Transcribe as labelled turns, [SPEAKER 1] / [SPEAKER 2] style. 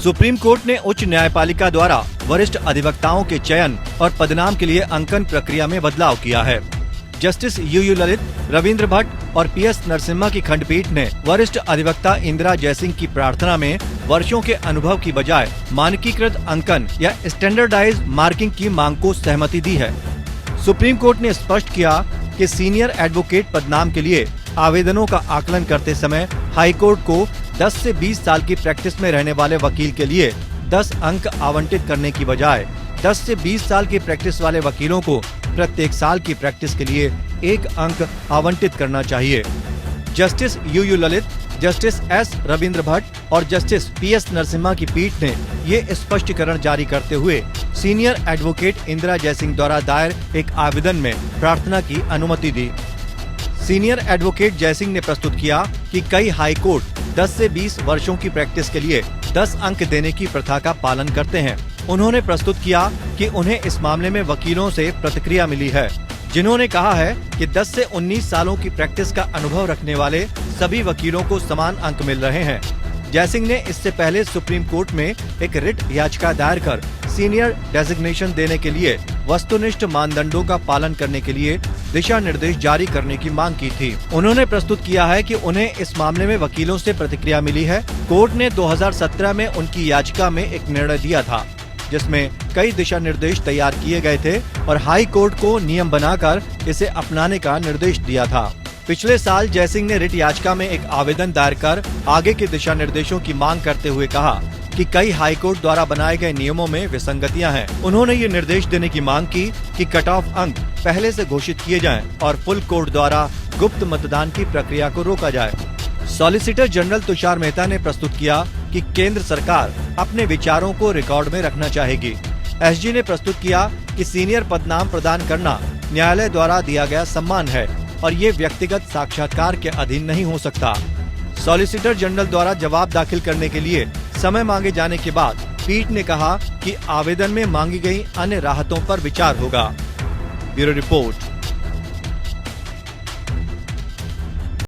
[SPEAKER 1] Supreme court ने उच्च न्यायपालिका द्वारा वरिष्ठ अधिवक्ताओं के चयन और पदनाम के लिए अंकन प्रक्रिया में बदलाव किया है। जस्टिस यू ललित, रविंद्र भट्ट और PS नरसिम्हा की खंडपीठ ने वरिष्ठ अधिवक्ता इंदिरा जयसिंह की प्रार्थना में वर्षों के अनुभव की बजाय मानकीकृत अंकन या स्टैंडर्डाइज्ड मार्किंग की मांग को सहमति दी है। सुप्रीम कोर्ट ने स्पष्ट किया कि सीनियर एडवोकेट पदनाम के लिए आवेदनों का आकलन करते समय हाई कोर्ट को 10 से 20 साल की प्रैक्टिस में रहने वाले वकील के लिए 10 अंक आवंटित करने की बजाय 10 से 20 साल की प्रैक्टिस वाले वकीलों को प्रत्येक साल की प्रैक्टिस के लिए 1 अंक आवंटित करना चाहिए। Justice U Lalit, justice S Ravindra Bhatt और जस्टिस PS नरसिम्हा की पीठ ने ये स्पष्टीकरण जारी करते हुए सीनियर एडवोकेट इंदिरा जयसिंह द्वारा दायर एक आवेदन में प्रार्थना की अनुमति दी। सीनियर एडवोकेट जयसिंह ने प्रस्तुत किया कि कई हाई कोर्ट 10 से 20 वर्षों की प्रैक्टिस के लिए 10 अंक देने की प्रथा का पालन करते हैं। उन्होंने प्रस्तुत किया कि उन्हें इस मामले में वकीलों से प्रतिक्रिया मिली है, जिन्होंने कहा है कि 10 से 19 सालों की प्रैक्टिस का अनुभव रखने वाले सभी वकीलों को समान अंक मिल रहे हैं। जयसिंह ने इससे पहले सुप्रीम कोर्ट में एक रिट याचिका दायर कर सीनियर डेजिग्नेशन देने के लिए वस्तुनिष्ठ मानदंडों का पालन करने के लिए दिशा निर्देश जारी करने की मांग की थी। उन्होंने प्रस्तुत किया है कि उन्हें इस मामले में वकीलों से प्रतिक्रिया मिली है। कोर्ट ने 2017 में उनकी याचिका में एक निर्णय दिया था, जिसमें कई दिशा निर्देश तैयार किए गए थे और हाई कोर्ट को नियम बनाकर इसे अपनाने का निर्देश दिया था। पिछले साल जयसिंह ने रिट याचिका में एक आवेदन दायर कर आगे के दिशा निर्देशों की मांग करते हुए कहा कि कई हाई कोर्ट द्वारा बनाए गए नियमों में विसंगतियां हैं। उन्होंने ये निर्देश देने की मांग की कि कट ऑफ अंक पहले से घोषित किए जाएं और फुल कोर्ट द्वारा गुप्त मतदान की प्रक्रिया को रोका जाए। सॉलिसिटर जनरल तुषार मेहता ने प्रस्तुत किया कि केंद्र सरकार अपने विचारों को रिकॉर्ड में रखना चाहेगी। SG ने प्रस्तुत किया कि सीनियर पदनाम प्रदान करना न्यायालय द्वारा दिया गया सम्मान है और ये व्यक्तिगत साक्षात्कार के अधीन नहीं हो सकता। सॉलिसिटर जनरल द्वारा जवाब दाखिल करने के लिए समय मांगे जाने के बाद पीठ ने कहा कि आवेदन में मांगी गई अन्य राहतों पर विचार होगा। Bureau report.